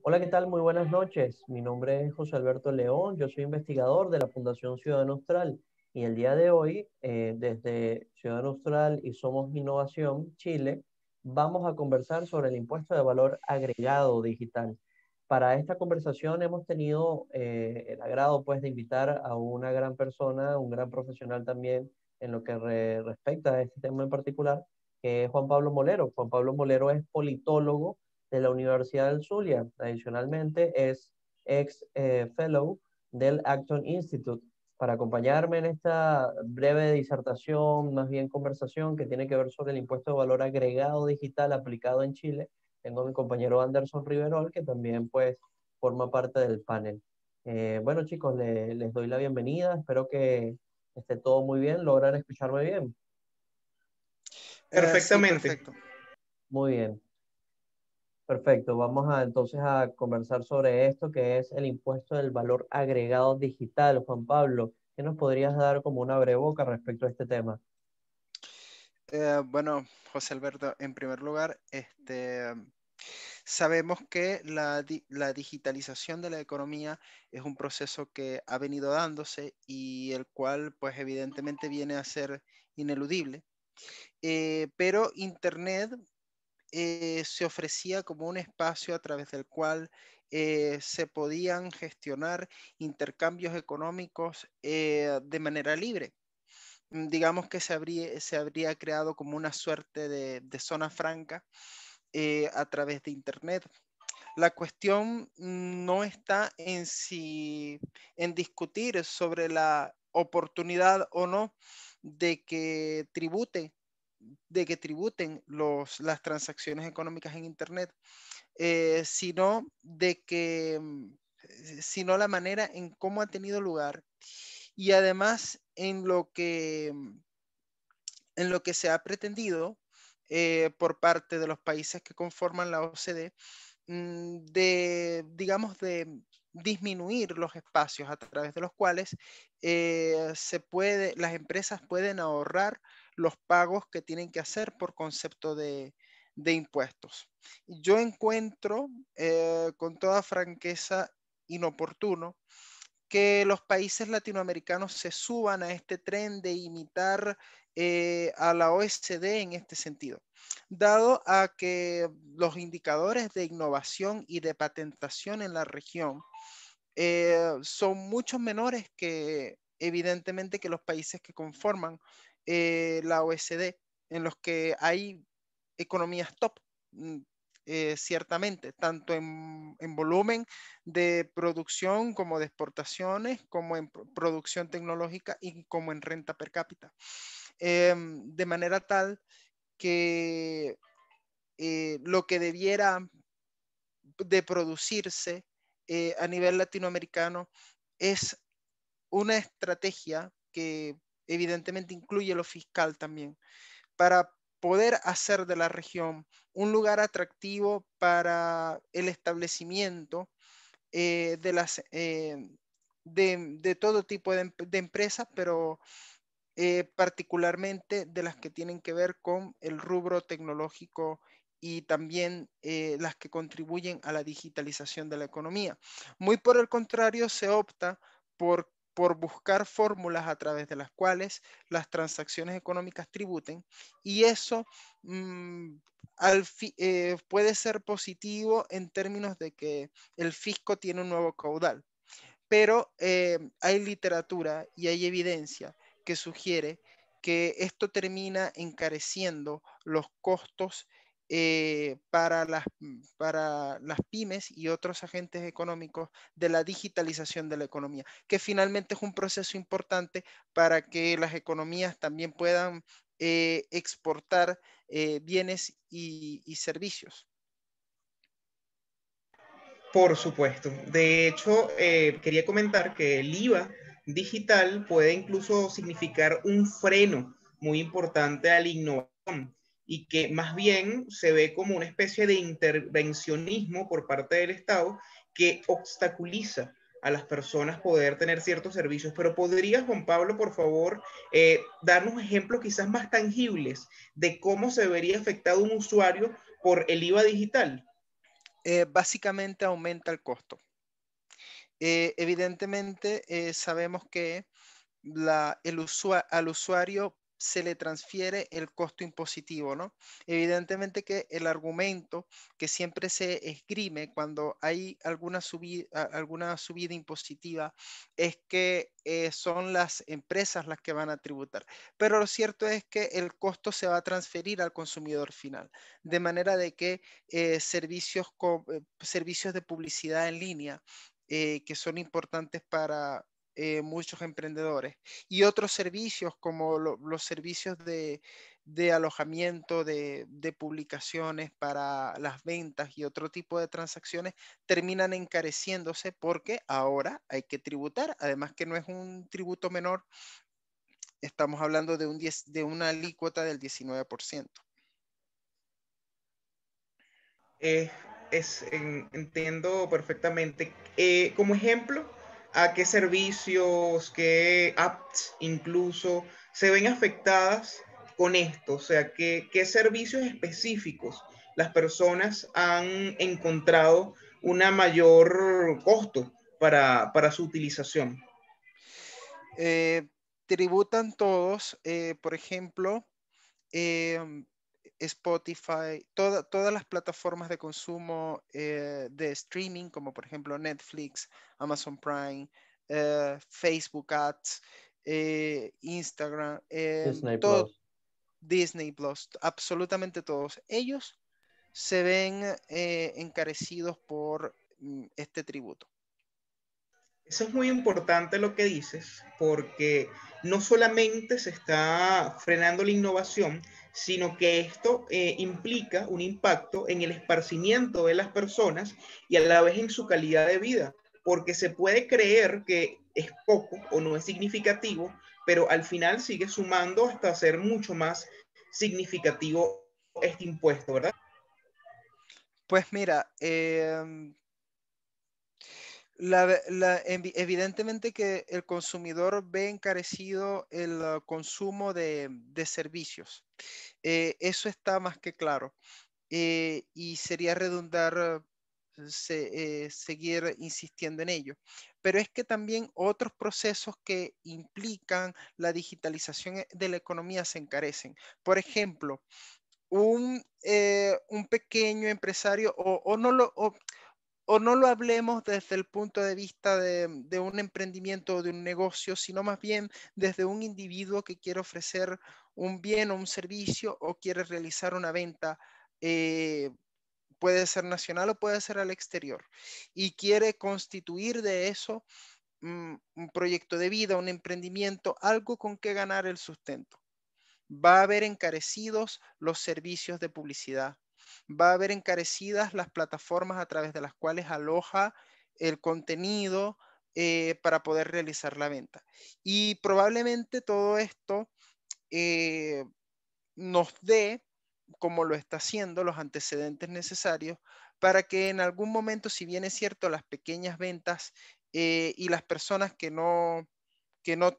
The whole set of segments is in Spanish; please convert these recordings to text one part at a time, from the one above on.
Hola, ¿qué tal? Muy buenas noches. Mi nombre es José Alberto León. Yo soy investigador de la Fundación Ciudadano Austral y el día de hoy, desde Ciudadano Austral y Somos Innovación Chile, vamos a conversar sobre el impuesto de valor agregado digital. Para esta conversación hemos tenido el agrado pues, de invitar a una gran persona, un gran profesional también en lo que respecta a este tema en particular, que es Juan Pablo Molero. Juan Pablo Molero es politólogo de la Universidad del Zulia. Adicionalmente, es ex fellow del Acton Institute. Para acompañarme en esta breve disertación, más bien conversación, que tiene que ver sobre el impuesto de valor agregado digital aplicado en Chile, tengo a mi compañero Anderson Riverol, que también pues forma parte del panel. Bueno, chicos, les doy la bienvenida. Espero que esté todo muy bien. ¿Logran escucharme bien? Sí, Perfectamente. perfecto. Muy bien. Perfecto, vamos a entonces a conversar sobre esto que es el impuesto del valor agregado digital. Juan Pablo, ¿qué nos podrías dar como una breboca respecto a este tema? Bueno, José Alberto, en primer lugar, sabemos que la digitalización de la economía es un proceso que ha venido dándose y el cual, pues, evidentemente viene a ser ineludible. Pero Internet se ofrecía como un espacio a través del cual se podían gestionar intercambios económicos de manera libre. Digamos que se habría creado como una suerte de zona franca a través de Internet. La cuestión no está en discutir sobre la oportunidad o no de que tributen las transacciones económicas en Internet, sino sino la manera en cómo ha tenido lugar y además en lo que se ha pretendido por parte de los países que conforman la OCDE, digamos, de disminuir los espacios a través de los cuales las empresas pueden ahorrar los pagos que tienen que hacer por concepto de impuestos. Yo encuentro con toda franqueza inoportuno que los países latinoamericanos se suban a este tren de imitar a la OECD en este sentido, dado a que los indicadores de innovación y de patentación en la región son mucho menores que evidentemente que los países que conforman la OECD, en los que hay economías top, mm, ciertamente, tanto en volumen de producción como de exportaciones, como en producción tecnológica y como en renta per cápita. De manera tal que lo que debiera de producirse a nivel latinoamericano es una estrategia que evidentemente incluye lo fiscal también, para poder hacer de la región un lugar atractivo para el establecimiento de todo tipo de empresas, pero particularmente de las que tienen que ver con el rubro tecnológico y también las que contribuyen a la digitalización de la economía. Muy por el contrario, se opta por buscar fórmulas a través de las cuales las transacciones económicas tributen, y eso mm, puede ser positivo en términos de que el fisco tiene un nuevo caudal, pero hay literatura y hay evidencia que sugiere que esto termina encareciendo los costos para las pymes y otros agentes económicos de la digitalización de la economía, que finalmente es un proceso importante para que las economías también puedan exportar bienes y servicios. Por supuesto. De hecho, quería comentar que el IVA digital puede incluso significar un freno muy importante a la innovación y que más bien se ve como una especie de intervencionismo por parte del Estado que obstaculiza a las personas poder tener ciertos servicios. Pero podría, Juan Pablo, por favor, darnos ejemplos quizás más tangibles de cómo se vería afectado un usuario por el IVA digital. básicamente aumenta el costo. Evidentemente, sabemos que al usuario se le transfiere el costo impositivo, ¿no? Evidentemente que el argumento que siempre se esgrime cuando hay alguna subida impositiva es que son las empresas las que van a tributar. Pero lo cierto es que el costo se va a transferir al consumidor final, de manera de que servicios de publicidad en línea que son importantes para muchos emprendedores y otros servicios como los servicios de alojamiento, de publicaciones para las ventas y otro tipo de transacciones terminan encareciéndose porque ahora hay que tributar, además que no es un tributo menor, estamos hablando de una alícuota del 19%. Eh, entiendo perfectamente. Como ejemplo, ¿a qué servicios, qué apps incluso se ven afectadas con esto? O sea, ¿qué servicios específicos las personas han encontrado una mayor costo para su utilización? Eh, Tributan todos, por ejemplo, em, Spotify, todas las plataformas de consumo de streaming, como por ejemplo Netflix, Amazon Prime, Facebook Ads, Instagram, Disney todo, Plus. Disney Plus, absolutamente todos ellos se ven encarecidos por este tributo. Eso es muy importante lo que dices, porque no solamente se está frenando la innovación, sino que esto implica un impacto en el esparcimiento de las personas y a la vez en su calidad de vida, porque se puede creer que es poco o no es significativo, pero al final sigue sumando hasta ser mucho más significativo este impuesto, ¿verdad? Pues mira, evidentemente que el consumidor ve encarecido el consumo de servicios. Eso está más que claro. Y sería redundar seguir insistiendo en ello. Pero es que también otros procesos que implican la digitalización de la economía se encarecen. Por ejemplo, un pequeño empresario, o no lo hablemos desde el punto de vista de un emprendimiento o de un negocio, sino más bien desde un individuo que quiere ofrecer un bien o un servicio o quiere realizar una venta, eh, puede ser nacional o puede ser al exterior, y quiere constituir de eso un proyecto de vida, un emprendimiento, algo con que ganar el sustento. Va a haber encarecidos los servicios de publicidad, va a haber encarecidas las plataformas a través de las cuales aloja el contenido para poder realizar la venta. Y probablemente todo esto eh, nos dé, como lo está haciendo, los antecedentes necesarios para que en algún momento, si bien es cierto, las pequeñas ventas y las personas que no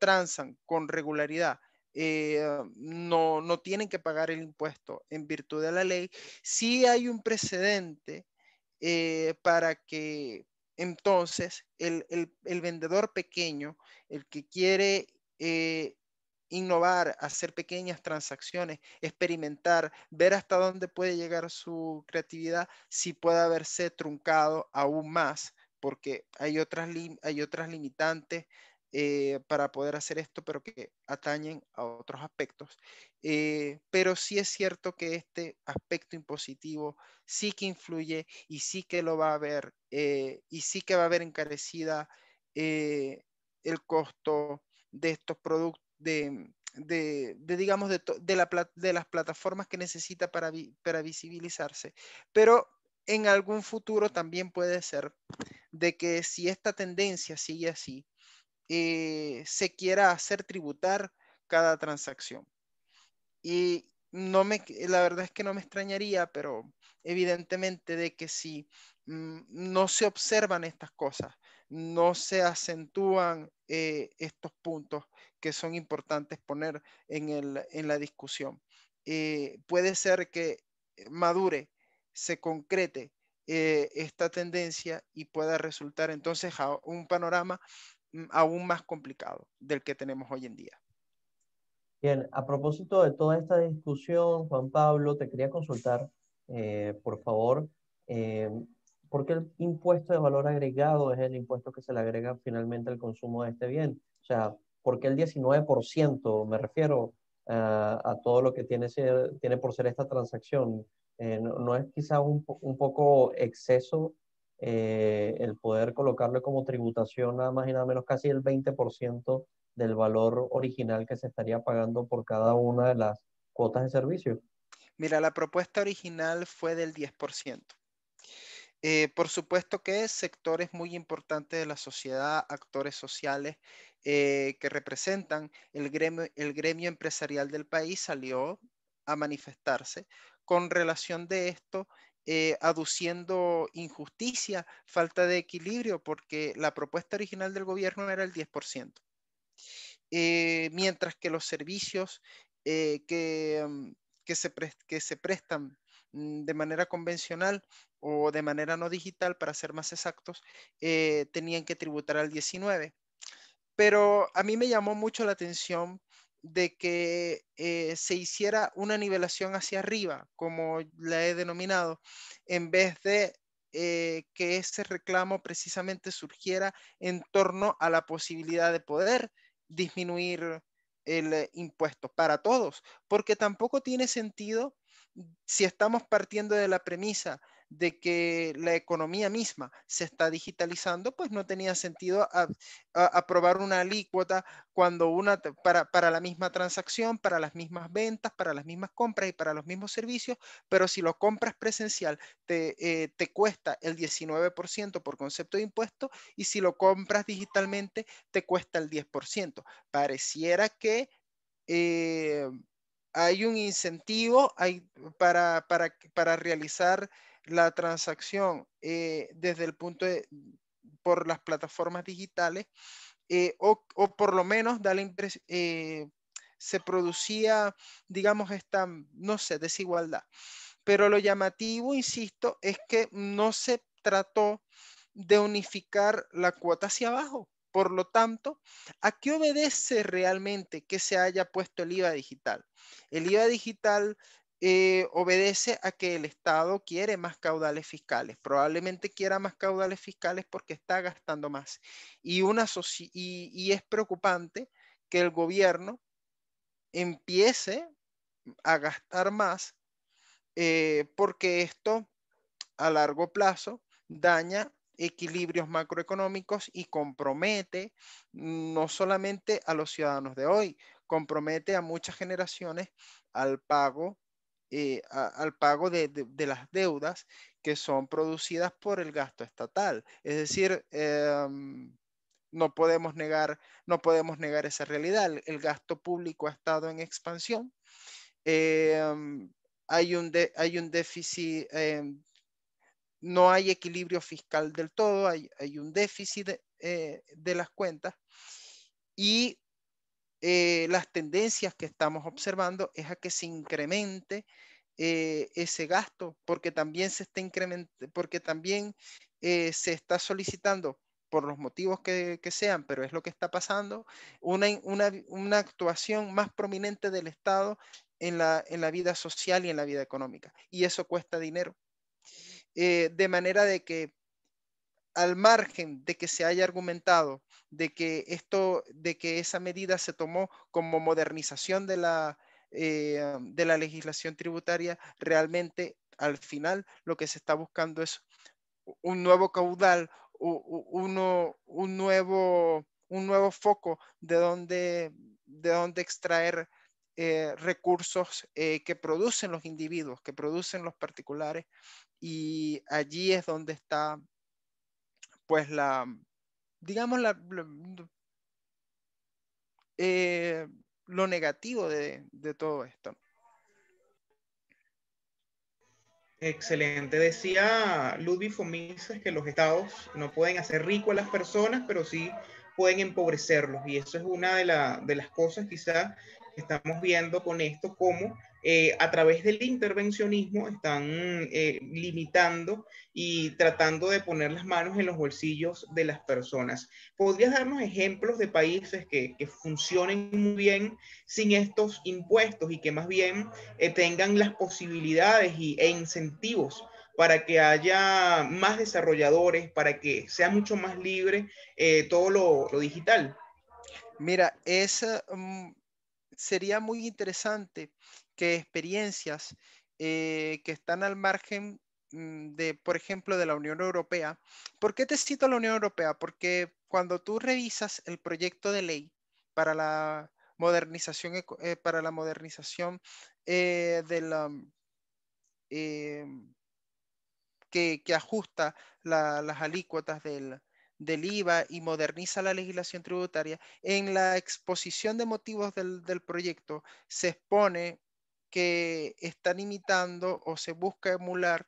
transan con regularidad, no tienen que pagar el impuesto en virtud de la ley, sí hay un precedente para que entonces el vendedor pequeño, el que quiere innovar, hacer pequeñas transacciones, experimentar, ver hasta dónde puede llegar su creatividad, si puede haberse truncado aún más, porque hay otras limitantes para poder hacer esto, pero que atañen a otros aspectos. Pero sí es cierto que este aspecto impositivo sí que influye y sí que lo va a ver y sí que va a haber encarecida el costo de estos productos, digamos, de las plataformas que necesita para visibilizarse. Pero en algún futuro también puede ser de que si esta tendencia sigue así, se quiera hacer tributar cada transacción. Y la verdad es que no me extrañaría, pero evidentemente de que si no se observan estas cosas, no se acentúan estos puntos que son importantes poner en la discusión, puede ser que madure, se concrete esta tendencia y pueda resultar entonces un panorama aún más complicado del que tenemos hoy en día. Bien, a propósito de toda esta discusión, Juan Pablo, te quería consultar, por favor, eh, ¿por qué el impuesto de valor agregado es el impuesto que se le agrega finalmente al consumo de este bien? O sea, ¿por qué el 19%? Me refiero a todo lo que tiene por ser esta transacción. ¿No es quizá un poco exceso el poder colocarle como tributación nada más y nada menos casi el 20% del valor original que se estaría pagando por cada una de las cuotas de servicio? Mira, la propuesta original fue del 10%. Por supuesto que sectores muy importantes de la sociedad, actores sociales que representan el gremio empresarial del país salió a manifestarse con relación de esto, aduciendo injusticia, falta de equilibrio, porque la propuesta original del gobierno era el 10%. Mientras que los servicios que se prestan de manera convencional o de manera no digital, para ser más exactos, tenían que tributar al 19%. Pero a mí me llamó mucho la atención de que se hiciera una nivelación hacia arriba, como la he denominado, en vez de que ese reclamo precisamente surgiera en torno a la posibilidad de poder disminuir el impuesto para todos, porque tampoco tiene sentido si estamos partiendo de la premisa de que la economía misma se está digitalizando, pues no tenía sentido aprobar una alícuota cuando para la misma transacción, para las mismas ventas, para las mismas compras y para los mismos servicios, pero si lo compras presencial te cuesta el 19% por concepto de impuesto, y si lo compras digitalmente te cuesta el 10%. Pareciera que eh, hay un incentivo para realizar la transacción desde el por las plataformas digitales, o por lo menos da la se producía, digamos, esta, no sé, desigualdad. Pero lo llamativo, insisto, es que no se trató de unificar la cuota hacia abajo. Por lo tanto, ¿a qué obedece realmente que se haya puesto el IVA digital? El IVA digital obedece a que el Estado quiere más caudales fiscales. Probablemente quiera más caudales fiscales porque está gastando más. Y es preocupante que el gobierno empiece a gastar más, porque esto a largo plazo daña equilibrios macroeconómicos y compromete no solamente a los ciudadanos de hoy, compromete a muchas generaciones al pago, al pago de las deudas que son producidas por el gasto estatal. Es decir, no podemos negar esa realidad. El gasto público ha estado en expansión. Hay un déficit, no hay equilibrio fiscal del todo, hay un déficit de las cuentas, y las tendencias que estamos observando es a que se incremente ese gasto, porque también porque también se está solicitando, por los motivos que sean, pero es lo que está pasando, una actuación más prominente del Estado en la vida social y en la vida económica, y eso cuesta dinero. De manera de que, al margen de que se haya argumentado de que esa medida se tomó como modernización de la legislación tributaria, realmente al final lo que se está buscando es un nuevo caudal, un nuevo foco de donde extraer recursos que producen los individuos, que producen los particulares, y allí es donde está, pues, digamos, eh, lo negativo de todo esto. Excelente. Decía Ludwig von Mises que los estados no pueden hacer rico a las personas, pero sí pueden empobrecerlos. Y eso es una de las cosas quizás que estamos viendo con esto, como a través del intervencionismo están limitando y tratando de poner las manos en los bolsillos de las personas. ¿Podrías darnos ejemplos de países que funcionen muy bien sin estos impuestos y que más bien tengan las posibilidades e incentivos para que haya más desarrolladores, para que sea mucho más libre todo lo digital? Mira, sería muy interesante que experiencias que están al margen de, por ejemplo, de la Unión Europea. ¿Por qué te cito la Unión Europea? Porque cuando tú revisas el proyecto de ley para la modernización, para la modernización de la, eh, que ajusta las alícuotas del IVA y moderniza la legislación tributaria, en la exposición de motivos del proyecto se expone que están imitando o se busca emular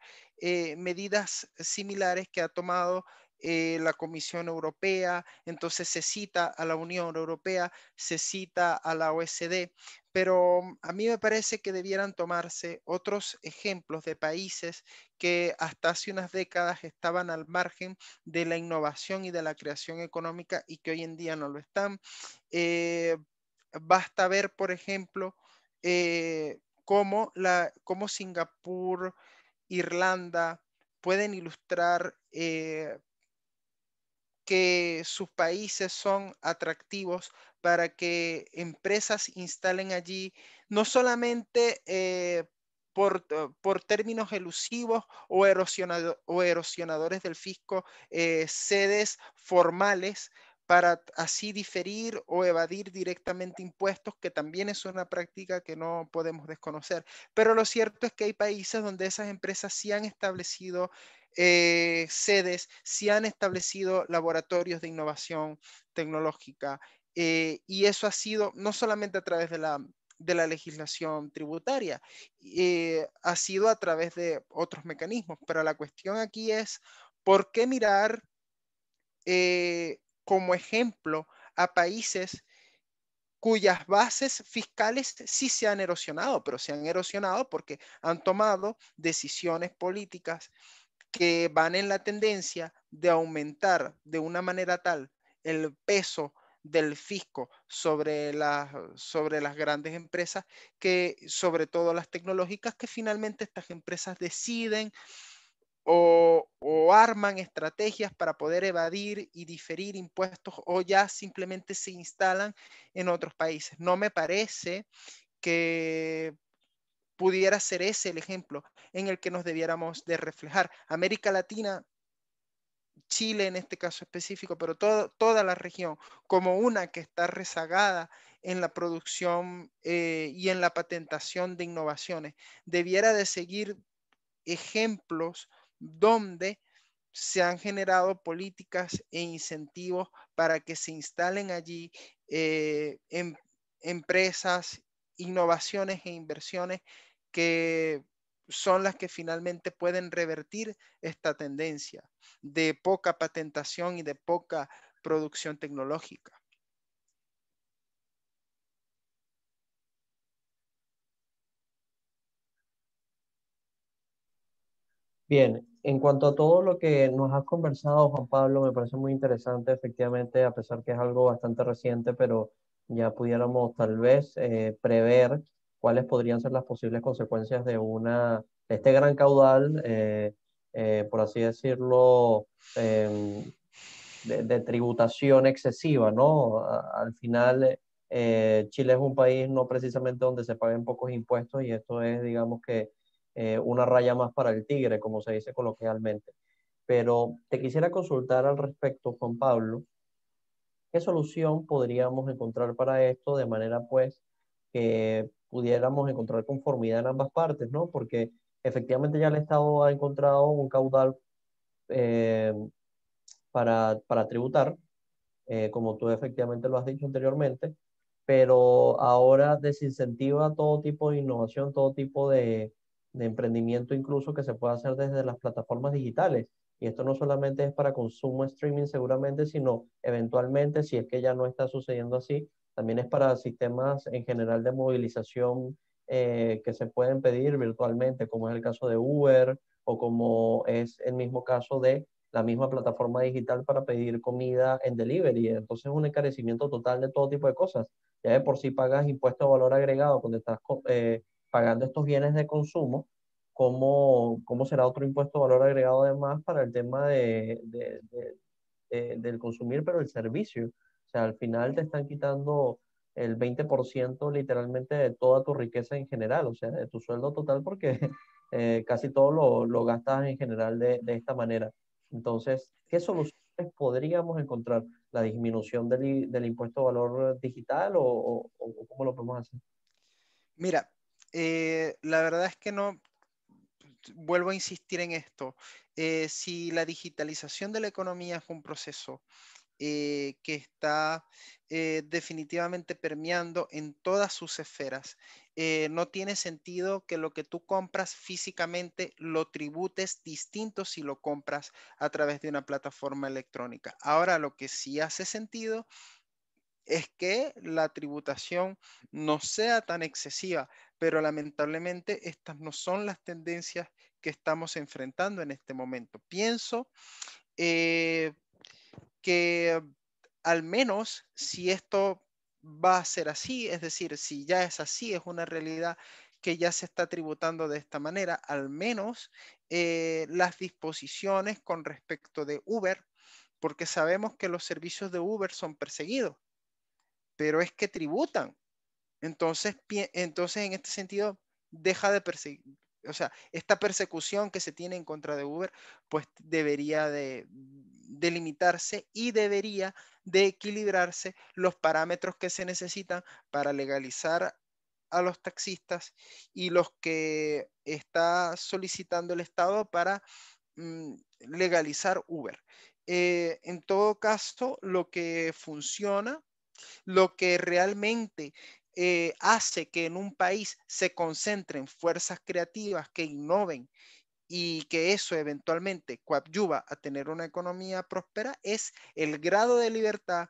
medidas similares que ha tomado la Comisión Europea. Entonces se cita a la Unión Europea, se cita a la OECD, pero a mí me parece que debieran tomarse otros ejemplos de países que hasta hace unas décadas estaban al margen de la innovación y de la creación económica y que hoy en día no lo están. Eh, Basta ver, por ejemplo, cómo Singapur, Irlanda pueden ilustrar que sus países son atractivos para que empresas instalen allí, no solamente por términos elusivos o erosionadores del fisco, sedes formales para así diferir o evadir directamente impuestos, que también es una práctica que no podemos desconocer. Pero lo cierto es que hay países donde esas empresas sí han establecido sedes, sí han establecido laboratorios de innovación tecnológica, y eso ha sido no solamente a través de la legislación tributaria, ha sido a través de otros mecanismos, pero la cuestión aquí es, ¿por qué mirar como ejemplo a países cuyas bases fiscales sí se han erosionado, pero se han erosionado porque han tomado decisiones políticas que van en la tendencia de aumentar de una manera tal el peso del fisco sobre las grandes empresas, que sobre todo las tecnológicas, que finalmente estas empresas deciden o arman estrategias para poder evadir y diferir impuestos o ya simplemente se instalan en otros países. No me parece que pudiera ser ese el ejemplo en el que nos debiéramos de reflejar. América Latina, Chile en este caso específico, pero toda la región, como una que está rezagada en la producción y en la patentación de innovaciones, debiera de seguir ejemplos donde se han generado políticas e incentivos para que se instalen allí empresas, innovaciones e inversiones que son las que finalmente pueden revertir esta tendencia de poca patentación y de poca producción tecnológica. Bien, en cuanto a todo lo que nos has conversado, Juan Pablo, me parece muy interesante, efectivamente, a pesar que es algo bastante reciente, pero ya pudiéramos tal vez prever cuáles podrían ser las posibles consecuencias de este gran caudal, por así decirlo, de tributación excesiva, ¿no? Al final, Chile es un país no precisamente donde se paguen pocos impuestos y esto es, digamos que, una raya más para el tigre, como se dice coloquialmente. Pero te quisiera consultar al respecto, Juan Pablo, ¿qué solución podríamos encontrar para esto de manera, pues, que pudiéramos encontrar conformidad en ambas partes, ¿no? Porque efectivamente ya el Estado ha encontrado un caudal eh, para tributar, como tú efectivamente lo has dicho anteriormente, pero ahora desincentiva todo tipo de innovación, todo tipo de emprendimiento, incluso que se puede hacer desde las plataformas digitales. Y esto no solamente es para consumo streaming seguramente, sino eventualmente, si es que ya no está sucediendo así, también es para sistemas en general de movilización que se pueden pedir virtualmente, como es el caso de Uber o como es el mismo caso de la misma plataforma digital para pedir comida en delivery. Entonces es un encarecimiento total de todo tipo de cosas. Ya de por sí pagas impuesto de valor agregado cuando estás pagando estos bienes de consumo. ¿Cómo será otro impuesto de valor agregado además para el tema del consumir, pero el servicio? O sea, al final te están quitando el 20% literalmente de toda tu riqueza en general, o sea, de tu sueldo total, porque casi todo lo gastas en general de esta manera. Entonces, ¿qué soluciones podríamos encontrar? ¿La disminución del impuesto de valor digital o cómo lo podemos hacer? Mira, la verdad es que no, vuelvo a insistir en esto. Si la digitalización de la economía es un proceso que está definitivamente permeando en todas sus esferas. No tiene sentido que lo que tú compras físicamente lo tributes distinto si lo compras a través de una plataforma electrónica. Ahora, lo que sí hace sentido es que la tributación no sea tan excesiva, pero lamentablemente estas no son las tendencias que estamos enfrentando en este momento. Pienso eh, que al menos si esto va a ser así, es decir, si ya es así, es una realidad que ya se está tributando de esta manera, al menos las disposiciones con respecto de Uber, porque sabemos que los servicios de Uber son perseguidos, pero es que tributan. Entonces en este sentido, deja de perseguir, o sea, esta persecución que se tiene en contra de Uber, pues debería de limitarse y debería de equilibrarse los parámetros que se necesitan para legalizar a los taxistas y los que está solicitando el Estado para legalizar Uber. En todo caso, lo que funciona, lo que realmente hace que en un país se concentren fuerzas creativas que innoven y que eso eventualmente coadyuva a tener una economía próspera es el grado de libertad,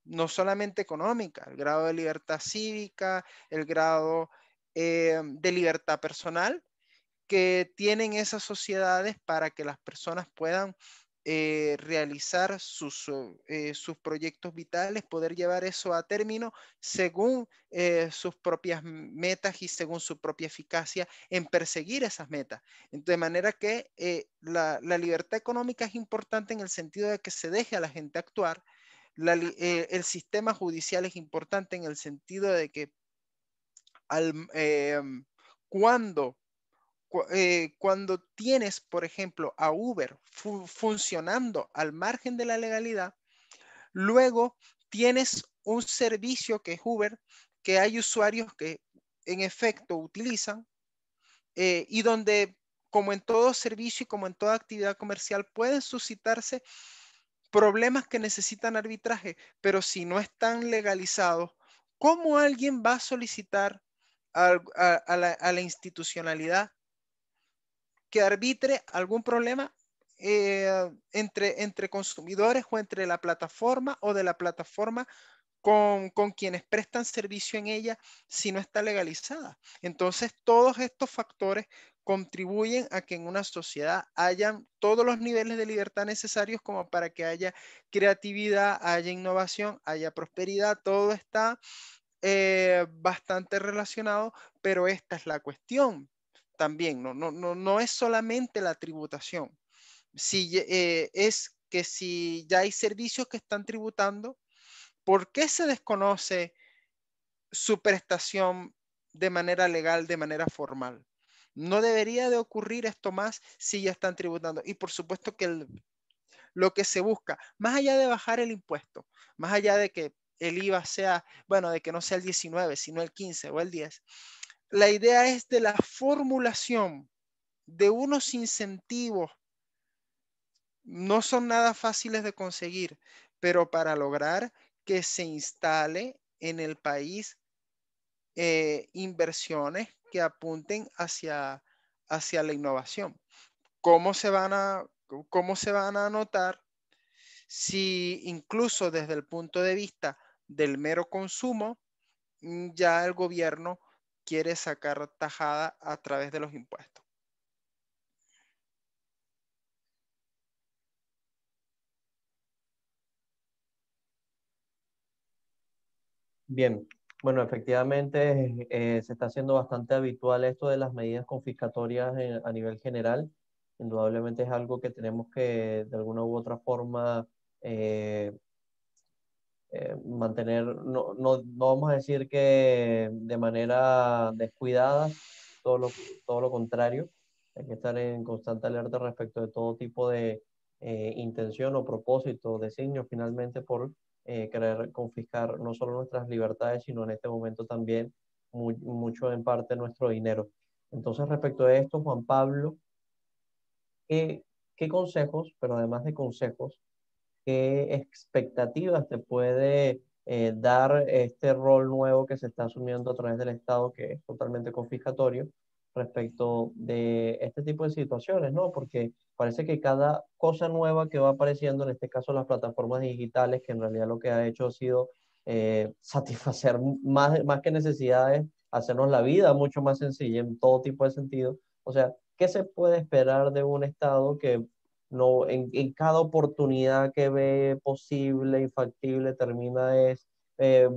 no solamente económica, el grado de libertad cívica, el grado de libertad personal que tienen esas sociedades para que las personas puedan realizar sus proyectos vitales, poder llevar eso a término según sus propias metas y según su propia eficacia en perseguir esas metas. De manera que la libertad económica es importante en el sentido de que se deje a la gente actuar. El sistema judicial es importante en el sentido de que al, cuando cuando tienes, por ejemplo, a Uber funcionando al margen de la legalidad, luego tienes un servicio que es Uber, que hay usuarios que en efecto utilizan y donde, como en todo servicio y como en toda actividad comercial, pueden suscitarse problemas que necesitan arbitraje, pero si no están legalizados, ¿cómo alguien va a solicitar a la institucionalidad que arbitre algún problema entre consumidores o entre la plataforma o de la plataforma con quienes prestan servicio en ella si no está legalizada? Entonces, todos estos factores contribuyen a que en una sociedad hayan todos los niveles de libertad necesarios como para que haya creatividad, haya innovación, haya prosperidad. Todo está bastante relacionado, pero esta es la cuestión también, no es solamente la tributación. Es que si ya hay servicios que están tributando, ¿por qué se desconoce su prestación de manera legal, de manera formal? No debería de ocurrir esto más si ya están tributando. Y por supuesto que lo que se busca, más allá de bajar el impuesto, más allá de que el IVA sea, bueno, de que no sea el 19, sino el 15 o el 10, la idea es de la formulación de unos incentivos. No son nada fáciles de conseguir, pero para lograr que se instale en el país inversiones que apunten hacia la innovación. ¿Cómo se van cómo se van a anotar si incluso desde el punto de vista del mero consumo, ya el gobierno quiere sacar tajada a través de los impuestos. Bien, bueno, efectivamente se está haciendo bastante habitual esto de las medidas confiscatorias a nivel general. Indudablemente es algo que tenemos que de alguna u otra forma eh, mantener, no vamos a decir que de manera descuidada, todo lo contrario. Hay que estar en constante alerta respecto de todo tipo de intención o propósito, designio finalmente por querer confiscar no solo nuestras libertades, sino en este momento también mucho en parte nuestro dinero. Entonces, respecto a esto, Juan Pablo, ¿qué, qué consejos, pero además de consejos, qué expectativas te puede dar este rol nuevo que se está asumiendo a través del Estado, que es totalmente confiscatorio, respecto de este tipo de situaciones, ¿no? Porque parece que cada cosa nueva que va apareciendo, en este caso las plataformas digitales, que en realidad lo que ha hecho ha sido satisfacer más que necesidades, hacernos la vida mucho más sencilla en todo tipo de sentido. O sea, ¿qué se puede esperar de un Estado que no, en cada oportunidad que ve posible y factible termina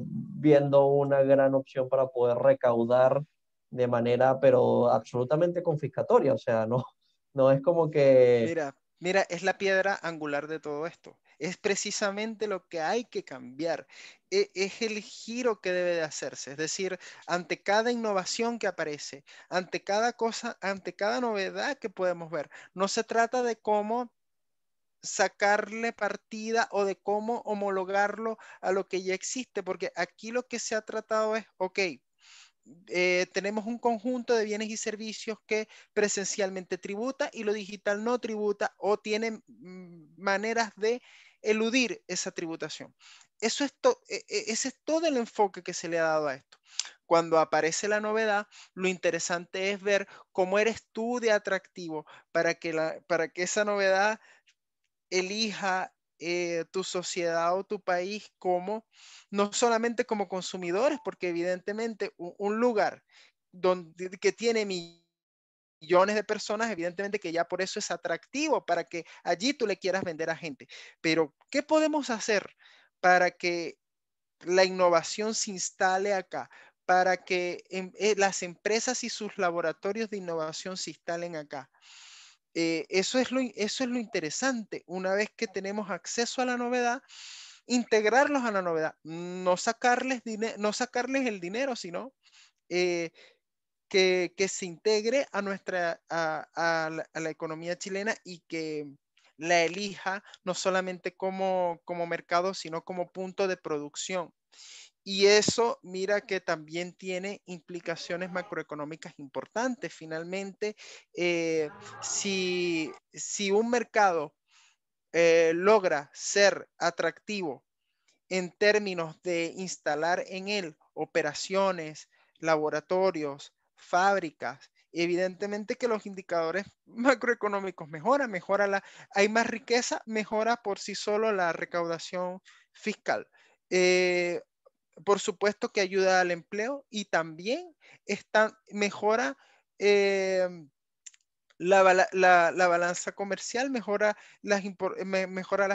viendo una gran opción para poder recaudar de manera, pero absolutamente confiscatoria? O sea, no es como que, Mira, es la piedra angular de todo esto. Es precisamente lo que hay que cambiar. Es el giro que debe de hacerse. Es decir, ante cada innovación que aparece, ante cada cosa, ante cada novedad que podemos ver, no se trata de cómo sacarle partida o de cómo homologarlo a lo que ya existe, porque aquí lo que se ha tratado es, ok, tenemos un conjunto de bienes y servicios que presencialmente tributa y lo digital no tributa o tiene maneras de eludir esa tributación. Ese es todo el enfoque que se le ha dado a esto. Cuando aparece la novedad, lo interesante es ver cómo eres tú de atractivo para que esa novedad elija tu sociedad o tu país como, no solamente como consumidores, porque evidentemente un lugar que tiene millones de personas, evidentemente que ya por eso es atractivo para que allí tú le quieras vender a gente. Pero, ¿qué podemos hacer para que la innovación se instale acá? Para que las empresas y sus laboratorios de innovación se instalen acá. Eso es lo interesante. Una vez que tenemos acceso a la novedad, integrarlos a la novedad, no sacarles el dinero, sino eh, que se integre a a la economía chilena y que la elija no solamente como mercado, sino como punto de producción. Y eso, mira que también tiene implicaciones macroeconómicas importantes. Finalmente, si un mercado logra ser atractivo en términos de instalar en él operaciones, laboratorios, fábricas, evidentemente que los indicadores macroeconómicos mejoran, hay más riqueza, mejora por sí solo la recaudación fiscal. Eh, por supuesto que ayuda al empleo y también mejora eh, la balanza comercial, mejora las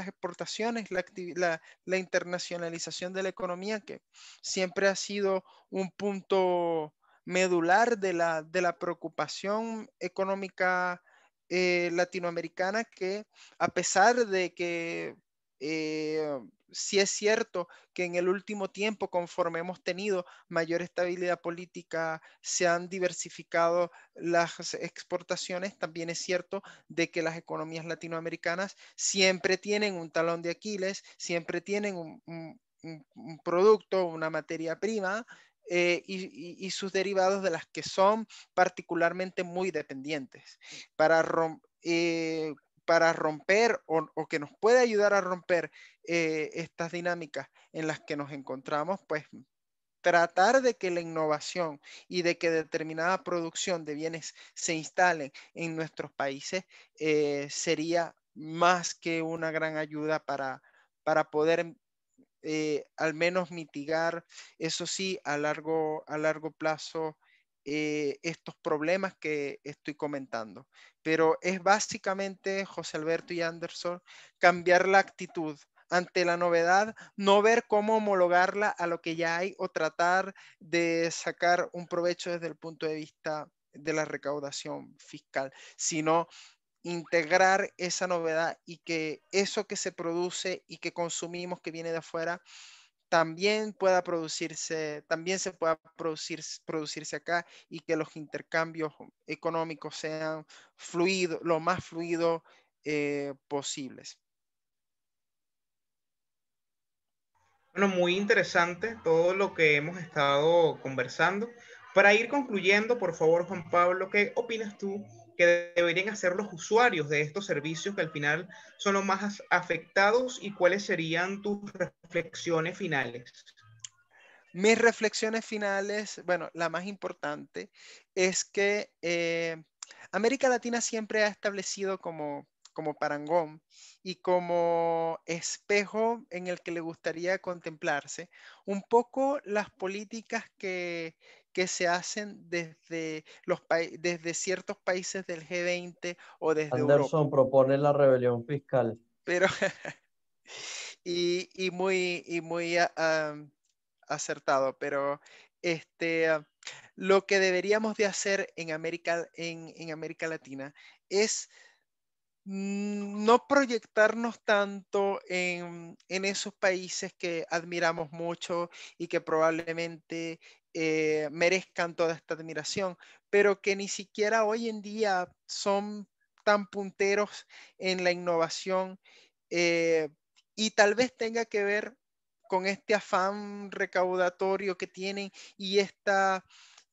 exportaciones, la internacionalización de la economía, que siempre ha sido un punto medular de la preocupación económica latinoamericana, que a pesar de que eh, sí es cierto que en el último tiempo, conforme hemos tenido mayor estabilidad política, se han diversificado las exportaciones, también es cierto de que las economías latinoamericanas siempre tienen un talón de Aquiles, siempre tienen un producto, una materia prima, y sus derivados de las que son particularmente muy dependientes. Para, para romper o que nos puede ayudar a romper estas dinámicas en las que nos encontramos, pues tratar de que la innovación y de que determinada producción de bienes se instalen en nuestros países sería más que una gran ayuda para poder al menos mitigar, eso sí, a largo plazo, estos problemas que estoy comentando. Pero es básicamente, José Alberto y Anderson, cambiar la actitud ante la novedad, no ver cómo homologarla a lo que ya hay o tratar de sacar un provecho desde el punto de vista de la recaudación fiscal, sino integrar esa novedad y que eso que se produce y que consumimos que viene de afuera también pueda producirse, también se pueda producirse acá y que los intercambios económicos sean fluidos, lo más fluido posibles. Bueno, muy interesante todo lo que hemos estado conversando. Para ir concluyendo, por favor, Juan Pablo, ¿qué opinas tú que deberían hacer los usuarios de estos servicios que al final son los más afectados y cuáles serían tus reflexiones finales? Mis reflexiones finales, bueno, la más importante es que América Latina siempre ha establecido como parangón y como espejo en el que le gustaría contemplarse un poco las políticas que se hacen desde ciertos países del G20 o desde Europa. Anderson propone la rebelión fiscal. Pero, y muy acertado, pero lo que deberíamos de hacer en América Latina es no proyectarnos tanto en esos países que admiramos mucho y que probablemente merezcan toda esta admiración, pero que ni siquiera hoy en día son tan punteros en la innovación eh, y tal vez tenga que ver con este afán recaudatorio que tienen y esta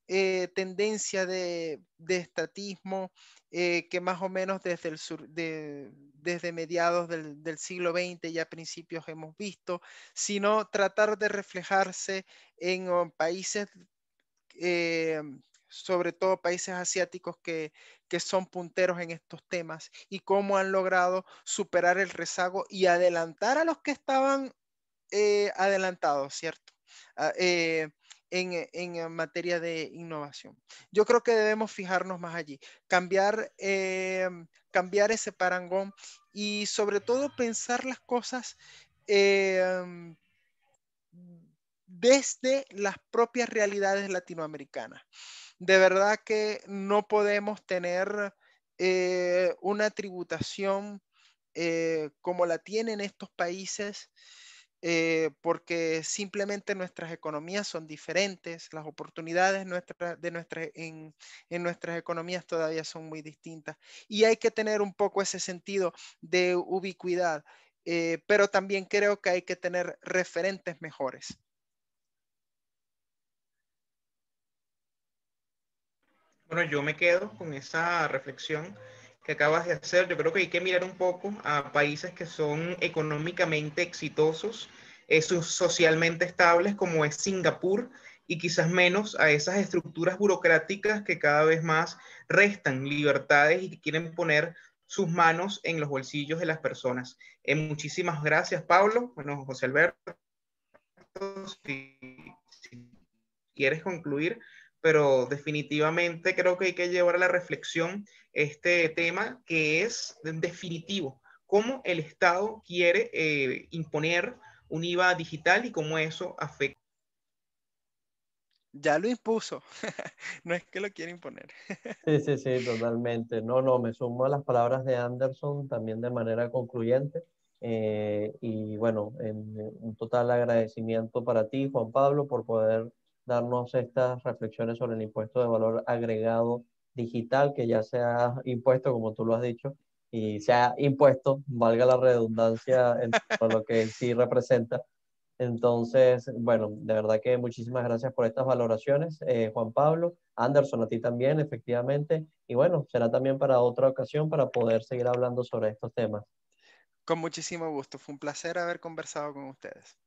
tendencia de estatismo que más o menos desde mediados del siglo XX y a principios hemos visto, sino tratar de reflejarse en países, eh, sobre todo países asiáticos que son punteros en estos temas y cómo han logrado superar el rezago y adelantar a los que estaban adelantados, ¿cierto? Ah, en materia de innovación. Yo creo que debemos fijarnos más allí, cambiar ese parangón y sobre todo pensar las cosas eh, desde las propias realidades latinoamericanas. De verdad que no podemos tener una tributación como la tienen estos países porque simplemente nuestras economías son diferentes, las oportunidades en nuestras economías todavía son muy distintas y hay que tener un poco ese sentido de ubicuidad, pero también creo que hay que tener referentes mejores. Bueno, yo me quedo con esa reflexión que acabas de hacer. Yo creo que hay que mirar un poco a países que son económicamente exitosos, socialmente estables, como es Singapur, y quizás menos a esas estructuras burocráticas que cada vez más restan libertades y que quieren poner sus manos en los bolsillos de las personas. Muchísimas gracias, Pablo. Bueno, José Alberto, si, si quieres concluir, pero definitivamente creo que hay que llevar a la reflexión este tema que es definitivo, cómo el Estado quiere imponer un IVA digital y cómo eso afecta. Ya lo impuso, no es que lo quiera imponer. Sí, sí, sí, totalmente. No, no, me sumo a las palabras de Anderson también de manera concluyente. Y bueno, un total agradecimiento para ti, Juan Pablo, por poder darnos estas reflexiones sobre el impuesto de valor agregado digital que ya se ha impuesto, como tú lo has dicho, y se ha impuesto, valga la redundancia, en todo lo que sí representa. Entonces, bueno, de verdad que muchísimas gracias por estas valoraciones, Juan Pablo. Anderson, a ti también, efectivamente. Y bueno, será también para otra ocasión para poder seguir hablando sobre estos temas. Con muchísimo gusto, fue un placer haber conversado con ustedes.